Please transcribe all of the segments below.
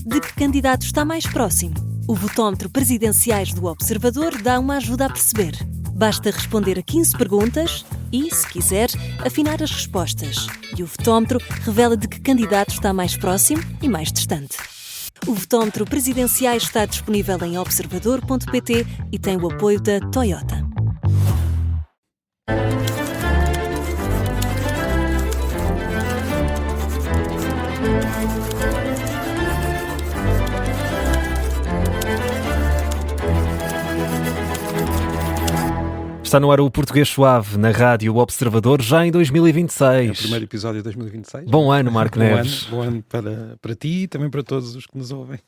de que candidato está mais próximo? O votómetro Presidenciais do Observador dá uma ajuda a perceber. Basta responder a 15 perguntas e, se quiser, afinar as respostas. E o votómetro revela de que candidato está mais próximo e mais distante. O votómetro Presidenciais está disponível em observador.pt e tem o apoio da Toyota. Está no ar o Português Suave, na Rádio Observador, já em 2026. É o primeiro episódio de 2026. Bom ano, Marco Neves. Bom ano para ti e também para todos os que nos ouvem.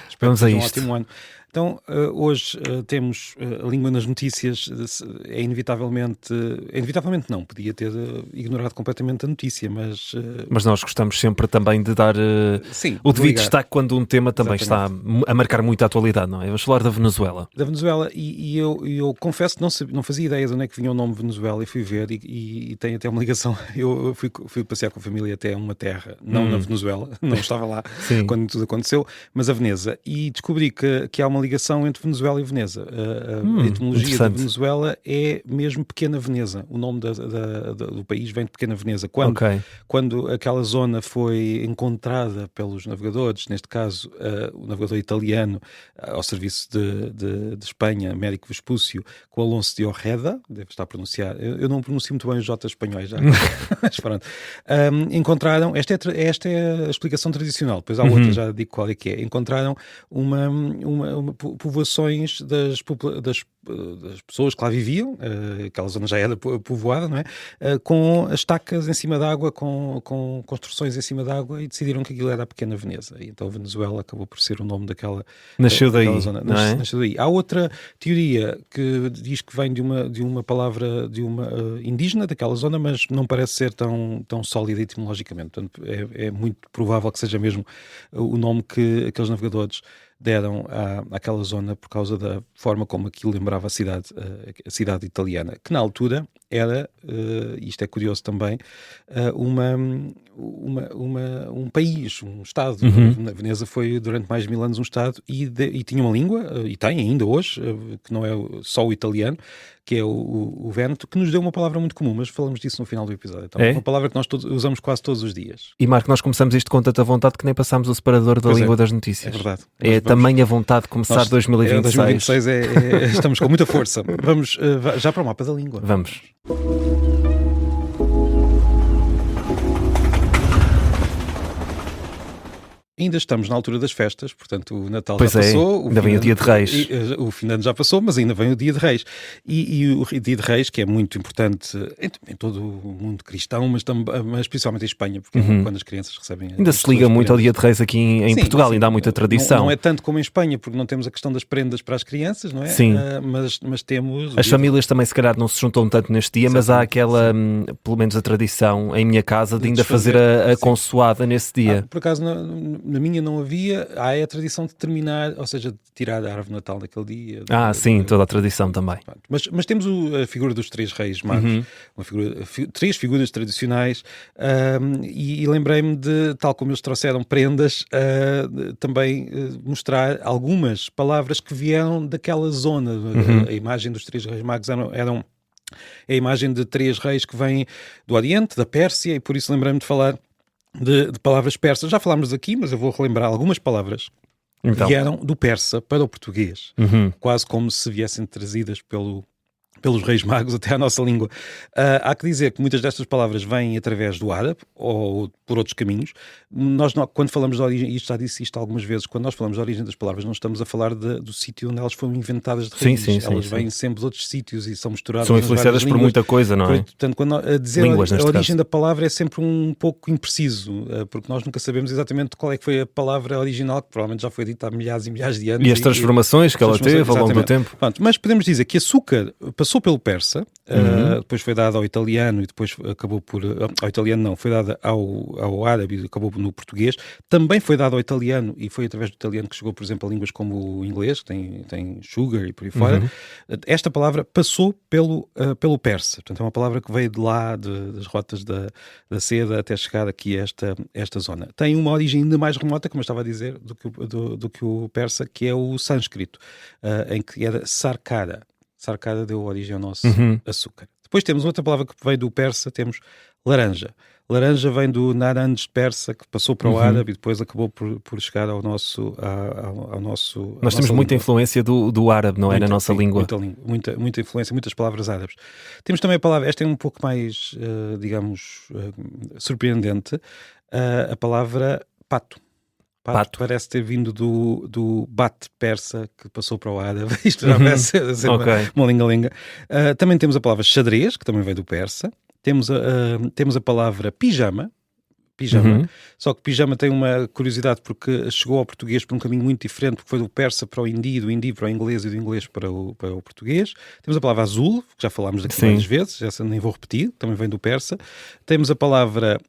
Espero Vamos que a seja um isto. ótimo ano. Então, hoje temos a língua nas notícias. É inevitavelmente não, podia ter ignorado completamente a notícia, mas... Mas nós gostamos sempre também de dar sim, o devido ligar. destaque quando um tema também está a marcar muito a atualidade, não é? Vamos falar da Venezuela. Da Venezuela, e eu confesso que não fazia ideia de onde é que vinha o nome Venezuela, e fui ver, e tem até uma ligação. Eu fui passear com a família até uma terra, não na Venezuela, não estava lá quando tudo aconteceu, mas a Veneza, e descobri que há uma ligação entre Venezuela e Veneza. A etimologia da Venezuela é mesmo Pequena Veneza. O nome do país vem de Pequena Veneza. Quando aquela zona foi encontrada pelos navegadores, neste caso o navegador italiano ao serviço de Espanha, Américo Vespúcio, com Alonso de Ojeda, deve estar a pronunciar, eu não pronuncio muito bem os J espanhóis já, mas pronto. Encontraram, esta é a explicação tradicional, depois há outra, já digo qual é que é. Encontraram povoações das pessoas que lá viviam, aquela zona já era povoada, não é? Com estacas em cima d'água, com construções em cima d'água, e decidiram que aquilo era a Pequena Veneza. E então Venezuela acabou por ser o nome daquela daquela zona. Não é? Nasceu daí. Há outra teoria que diz que vem de uma palavra indígena daquela zona, mas não parece ser tão sólida etimologicamente. Portanto, é muito provável que seja mesmo o nome que aqueles navegadores deram àquela zona por causa da forma como aquilo lembrava a cidade italiana, que na altura era, isto é curioso também, um país, um Estado. A Veneza foi durante mais de 1000 anos um Estado e tinha uma língua, e tem ainda hoje, que não é só o italiano, que é o Véneto, que nos deu uma palavra muito comum, mas falamos disso no final do episódio. Então, uma palavra que nós usamos quase todos os dias. E Marco, nós começamos isto com tanta vontade que nem passámos o separador da língua das notícias. É verdade. Tamanha vontade de começar 2026. 2026 estamos com muita força. Vamos já para o mapa da língua. Vamos. Ainda estamos na altura das festas, portanto o Natal pois já passou. Ainda vem o Dia de Reis. O fim de ano já passou, mas ainda vem o Dia de Reis. E o Dia de Reis, que é muito importante em todo o mundo cristão, mas principalmente em Espanha, porque é quando as crianças recebem... Ainda se liga muito ao Dia de Reis aqui em Portugal, ainda há muita tradição. Não é tanto como em Espanha, porque não temos a questão das prendas para as crianças, não é? Sim. Mas temos... As famílias também se calhar não se juntam tanto neste dia, mas há aquela, pelo menos a tradição em minha casa, de ainda fazer a consoada nesse dia. Por acaso, na minha não havia, há a tradição de terminar, ou seja, de tirar a árvore de Natal naquele dia. Sim, toda a tradição também. Mas temos a figura dos três reis magos, três figuras tradicionais, e lembrei-me de, tal como eles trouxeram prendas, também mostrar algumas palavras que vieram daquela zona. A imagem dos três reis magos eram a imagem de três reis que vêm do Oriente, da Pérsia, e por isso lembrei-me de falar de palavras persas. Já falámos aqui, mas eu vou relembrar algumas palavras que vieram do persa para o português, quase como se viessem trazidas pelos reis magos até à nossa língua. Há que dizer que muitas destas palavras vêm através do árabe ou por outros caminhos. Nós, quando falamos de origem, e já disse isto algumas vezes, quando nós falamos de origem das palavras, não estamos a falar do sítio onde elas foram inventadas de raiz. Elas vêm sempre de outros sítios e são misturadas. São influenciadas por muita coisa, não é? Portanto, quando a dizer a origem da palavra é sempre um pouco impreciso, porque nós nunca sabemos exatamente qual é que foi a palavra original, que provavelmente já foi dita há milhares e milhares de anos. E as transformações que ela teve ao longo do tempo. Pronto, mas podemos dizer que açúcar passou passou pelo persa, depois foi dada ao italiano e depois acabou por... ao italiano não, foi dada ao árabe e acabou no português. Também foi dada ao italiano e foi através do italiano que chegou, por exemplo, a línguas como o inglês, que tem sugar e por aí fora. Esta palavra passou pelo persa. Portanto, é uma palavra que veio de lá, das rotas da seda, até chegar aqui a esta zona. Tem uma origem ainda mais remota, como eu estava a dizer, do que o persa, que é o sânscrito, em que era sarkara. Sarkara deu origem ao nosso açúcar. Depois temos outra palavra que veio do persa, temos laranja. Laranja vem do naranj persa, que passou para o árabe e depois acabou por chegar ao nosso... Nós temos muita influência do árabe, não é? Na nossa língua. Muita influência, muitas palavras árabes. Temos também a palavra, esta é um pouco mais, digamos, surpreendente, a palavra pato. Pato parece ter vindo do bate persa que passou para o árabe. Isto já parece ser uma linga-linga. Também temos a palavra xadrez, que também veio do persa. Temos a palavra pijama, só que pijama tem uma curiosidade porque chegou ao português por um caminho muito diferente, porque foi do persa para o hindi, do hindi para o inglês e do inglês para o português. Temos a palavra azul, que já falámos aqui várias vezes, essa nem vou repetir, também vem do persa. Temos a palavra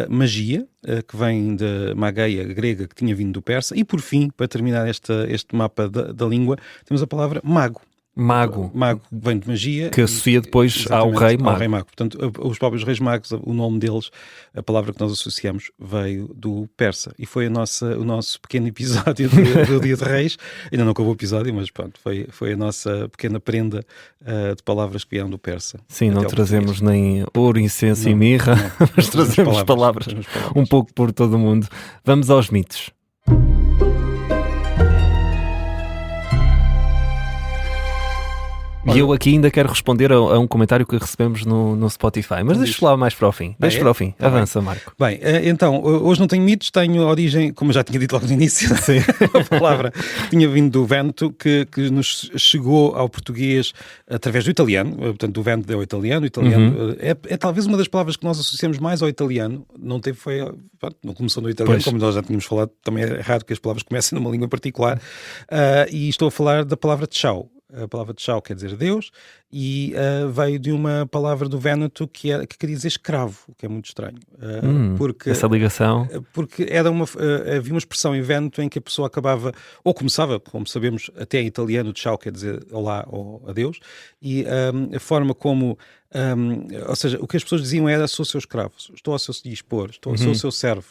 magia, que vem de mageia grega, que tinha vindo do persa. E por fim, para terminar este mapa da língua, temos a palavra mago. Mago vem de magia. Que associa depois ao rei mago. Portanto, os próprios reis magos, o nome deles, a palavra que nós associamos, veio do persa. E foi o nosso pequeno episódio do Dia de Reis. Ainda não acabou o episódio, mas pronto, foi a nossa pequena prenda de palavras que vieram do persa. Sim, não trazemos nem ouro, incenso e mirra, mas trazemos palavras um pouco por todo o mundo. Vamos aos mitos. E eu aqui ainda quero responder a um comentário que recebemos no Spotify, mas deixa lá mais para o fim. Para o fim. Avança, Marco. Bem, então, hoje não tenho mitos, tenho origem, como eu já tinha dito logo no início, a palavra tinha vindo do Vêneto, que nos chegou ao português através do italiano, portanto, do Vêneto é o italiano. O italiano é talvez uma das palavras que nós associamos mais ao italiano, não começou no italiano, como nós já tínhamos falado, também é raro que as palavras comecem numa língua em particular, e estou a falar da palavra tchau. A palavra tchau quer dizer Deus e veio de uma palavra do Vêneto que queria dizer escravo, o que é muito estranho. Porque, essa ligação? Porque havia uma expressão em Vêneto em que a pessoa acabava, ou começava, como sabemos, até em italiano, tchau quer dizer olá ou adeus, e a forma como... ou seja, o que as pessoas diziam era: sou seu escravo, estou ao seu dispor, sou o seu servo.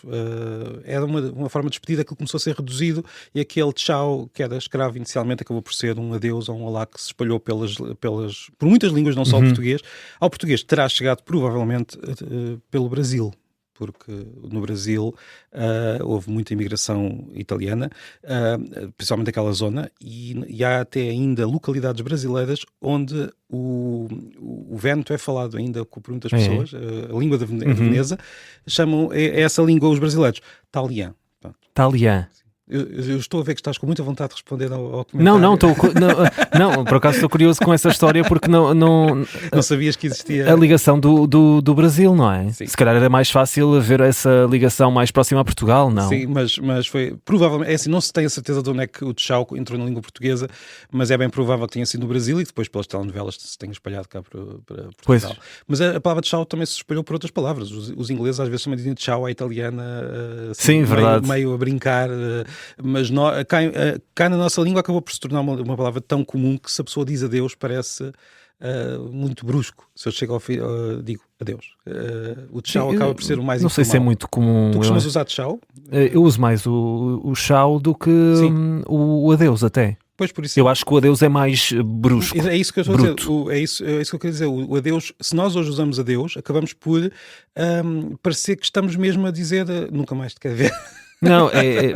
Era uma forma de despedida que começou a ser reduzido, e aquele tchau que era escravo inicialmente acabou por ser um adeus ou um olá que se espalhou por muitas línguas, não só o português. Ao português terá chegado provavelmente pelo Brasil, porque no Brasil houve muita imigração italiana, principalmente naquela zona, e há até ainda localidades brasileiras onde o Vêneto é falado ainda por muitas pessoas, a língua de Veneza, chamam essa língua os brasileiros Talian. Talian. Eu estou a ver que estás com muita vontade de responder ao comentário. Não, por acaso estou curioso com essa história porque não sabias que existia a ligação do Brasil, não é? Sim. Se calhar era mais fácil ver essa ligação mais próxima a Portugal, não? Sim, mas foi provavelmente, assim, não se tem a certeza de onde é que o tchau entrou na língua portuguesa, mas é bem provável que tenha sido no Brasil e depois pelas telenovelas se tenha espalhado cá para Portugal. Pois. Mas a palavra tchau também se espalhou por outras palavras. Os ingleses às vezes também dizem tchau à italiana, assim, sim, verdade. Meio a brincar, mas cá na nossa língua acabou por se tornar uma palavra tão comum que se a pessoa diz adeus parece muito brusco. Se eu chego ao fim, digo adeus. O tchau acaba por ser o mais informal. Não sei se é muito comum. Tu costumas usar tchau? Eu uso mais o tchau do que o adeus até. Pois, por isso eu acho que o adeus é mais brusco. É isso que eu estou a dizer. É isso que eu quero dizer. O adeus, se nós hoje usamos adeus, acabamos por parecer que estamos mesmo a dizer nunca mais te quero ver. Não,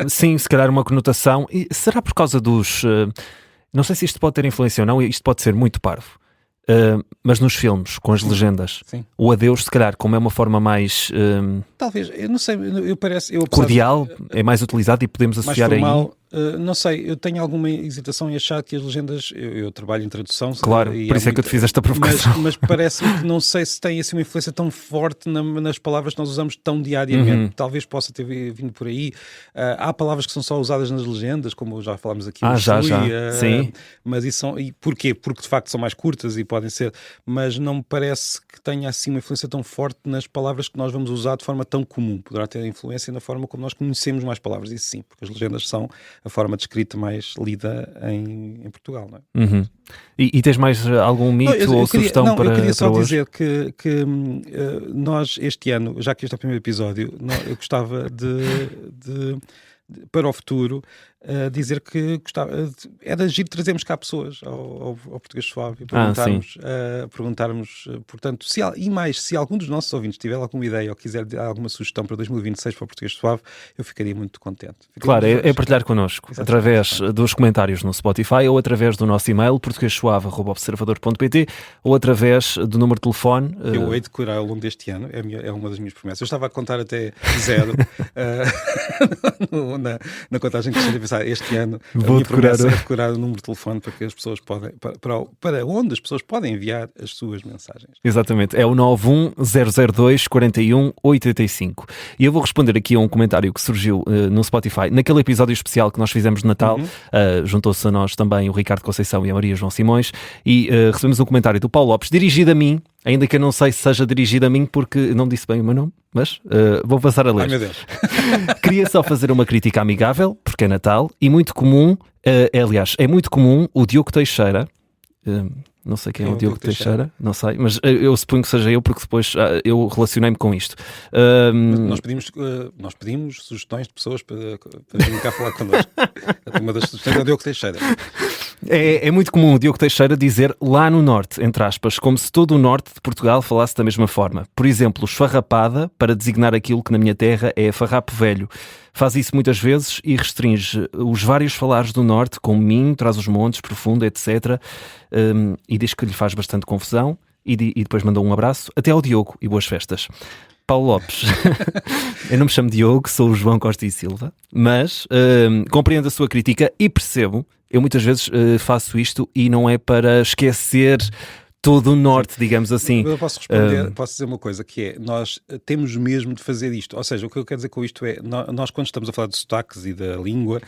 sim, se calhar uma conotação. E será por causa dos... não sei se isto pode ter influência ou não, isto pode ser muito parvo. Mas nos filmes, com as legendas, o adeus, se calhar, como é uma forma mais... talvez, eu não sei, cordial, é mais utilizado e podemos associar mais formal, Não sei, eu tenho alguma hesitação em achar que as legendas, eu trabalho em tradução. Claro, por isso é que eu te fiz esta provocação. Mas parece-me que não sei se tem assim uma influência tão forte nas palavras que nós usamos tão diariamente. Talvez possa ter vindo por aí. Há palavras que são só usadas nas legendas, como já falámos aqui. Já. Sim. Mas isso e porquê? Porque de facto são mais curtas e podem ser, mas não me parece que tenha assim uma influência tão forte nas palavras que nós vamos usar de forma tão comum. Poderá ter influência na forma como nós conhecemos mais palavras, isso sim, porque as legendas são a forma de escrita mais lida em Portugal, não é? E tens mais algum mito ou sugestão para hoje? Eu queria só dizer que nós este ano, já que este é o primeiro episódio, eu gostava de para o futuro dizer que gostava, era giro trazermos cá pessoas ao Português Suave e perguntarmos, portanto, se algum dos nossos ouvintes tiver alguma ideia ou quiser dar alguma sugestão para 2026 para o Português Suave, eu ficaria muito contente. Claro, é partilhar connosco, através dos comentários no Spotify ou através do nosso e-mail portuguesuave@observador.pt ou através do número de telefone. Eu hei de decorar ao longo deste ano, é uma das minhas promessas. Eu estava a contar até 0 na contagem que eu pensar este ano. Vou a minha promessa é decorar decorar o número de telefone para que as pessoas podem, para onde as pessoas podem enviar as suas mensagens. Exatamente, é o 910024185. E eu vou responder aqui a um comentário que surgiu no Spotify, naquele episódio especial que nós fizemos de Natal. Juntou-se a nós também o Ricardo Conceição e a Maria João Simões, e recebemos um comentário do Paulo Lopes, dirigido a mim, ainda que eu não sei se seja dirigido a mim, porque não disse bem o meu nome, mas vou passar a ler. Ai, meu Deus. Queria só fazer uma crítica amigável, porque é Natal, e muito comum, aliás, é muito comum o Diogo Teixeira, não sei quem é o Diogo Teixeira, não sei, mas eu suponho que seja eu, porque depois eu relacionei-me com isto. Nós pedimos sugestões de pessoas para vir cá falar connosco. Uma das sugestões é o Diogo Teixeira. É muito comum o Diogo Teixeira dizer lá no norte, entre aspas, como se todo o norte de Portugal falasse da mesma forma. Por exemplo, esfarrapada, para designar aquilo que na minha terra é farrapo velho. Faz isso muitas vezes e restringe os vários falares do norte, como Minho, Trás-os-Montes, Profundo, etc. E diz que lhe faz bastante confusão e depois mandou um abraço até ao Diogo e boas festas. Paulo Lopes, eu não me chamo Diogo, sou o João Costa e Silva, mas compreendo a sua crítica e percebo, eu muitas vezes faço isto e não é para esquecer todo o norte, digamos assim. Eu posso responder, posso dizer uma coisa, que é, nós temos mesmo de fazer isto, ou seja, o que eu quero dizer com isto é, nós quando estamos a falar de sotaques e da língua,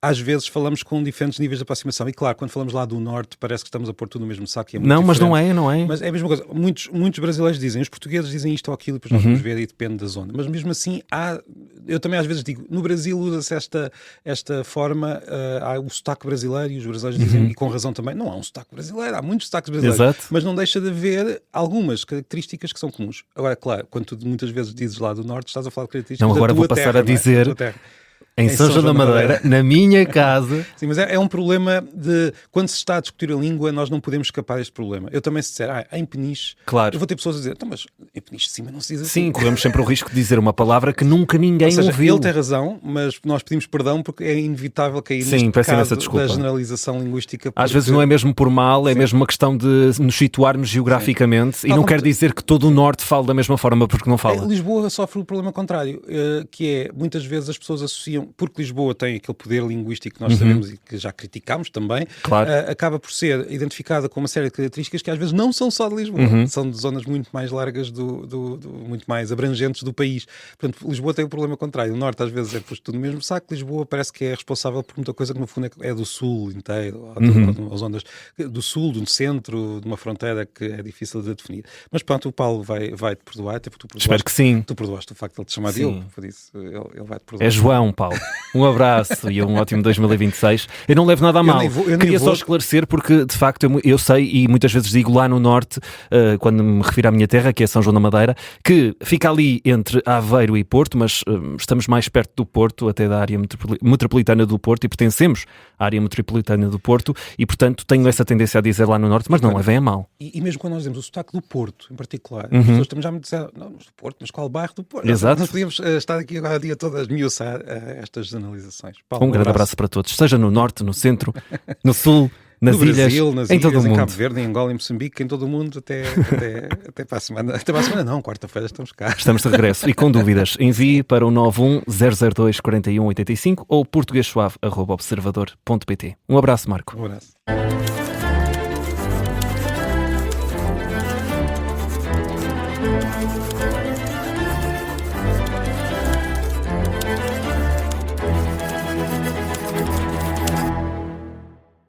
às vezes falamos com diferentes níveis de aproximação. E claro, quando falamos lá do norte, parece que estamos a pôr tudo no mesmo saco. E é muito não, diferente. Mas não é. Mas é a mesma coisa. Muitos brasileiros dizem, os portugueses dizem isto ou aquilo, e depois nós vamos ver e depende da zona. Mas mesmo assim, eu também às vezes digo, no Brasil usa-se esta forma, há o sotaque brasileiro e os brasileiros dizem, e com razão também, não há um sotaque brasileiro, há muitos sotaques brasileiros. Exato. Mas não deixa de haver algumas características que são comuns. Agora, claro, quando tu muitas vezes dizes lá do norte, estás a falar de características não, agora da tua vou passar terra, a dizer... Em São João da Madeira, na minha casa. Sim, mas é um problema de... Quando se está a discutir a língua, nós não podemos escapar deste problema. Eu também, se disser, em Peniche, claro. Eu vou ter pessoas a dizer, então, mas em Peniche de cima não se diz assim. Sim, corremos sempre o risco de dizer uma palavra que nunca ninguém ouviu. Ele tem razão, mas nós pedimos perdão porque é inevitável cair neste pecado da generalização linguística. Porque... Às vezes não é mesmo por mal, é mesmo uma questão de nos situarmos geograficamente. E não quer dizer que todo o norte fale da mesma forma, porque não fala. Lisboa sofre o problema contrário, que é, muitas vezes as pessoas associam, porque Lisboa tem aquele poder linguístico que nós sabemos e que já criticámos também, claro. Acaba por ser identificada com uma série de características que às vezes não são só de Lisboa, são de zonas muito mais largas, muito mais abrangentes do país. Portanto, Lisboa tem o problema contrário. O norte às vezes é posto tudo no mesmo saco, Lisboa parece que é responsável por muita coisa que no fundo é do sul inteiro, ou zonas do sul, do centro, de uma fronteira que é difícil de definir. Mas pronto, o Paulo vai-te perdoar, até porque tu perdoaste. Espero que sim. Tu perdoaste o facto de ele te chamar Diogo, por isso ele vai-te perdoar. É João, Paulo. Um abraço e um ótimo 2026. Eu não levo nada a mal. Queria só esclarecer, porque de facto eu sei, e muitas vezes digo lá no norte, quando me refiro à minha terra, que é São João da Madeira, que fica ali entre Aveiro e Porto, mas estamos mais perto do Porto, até da área metropolitana do Porto, e pertencemos à área metropolitana do Porto, e portanto tenho essa tendência a dizer lá no norte, mas não levem a mal. E mesmo quando nós dizemos o sotaque do Porto, em particular, as pessoas também já me disseram, não, mas do Porto, mas qual bairro do Porto? Exato. Nós podíamos estar aqui agora o dia todo a esmiuçar estas generalizações. Paulo, um grande abraço para todos, seja no norte, no centro, no sul, nas no ilhas, Brasil, nas em ilhas, todo o em mundo. Cabo Verde, em Angola, em Moçambique, em todo o mundo, até para a semana. Até para a semana não, quarta-feira estamos cá. Estamos de regresso e com dúvidas, envie para o 910024185 ou portuguessuave@observador.pt. Um abraço, Marco. Um abraço.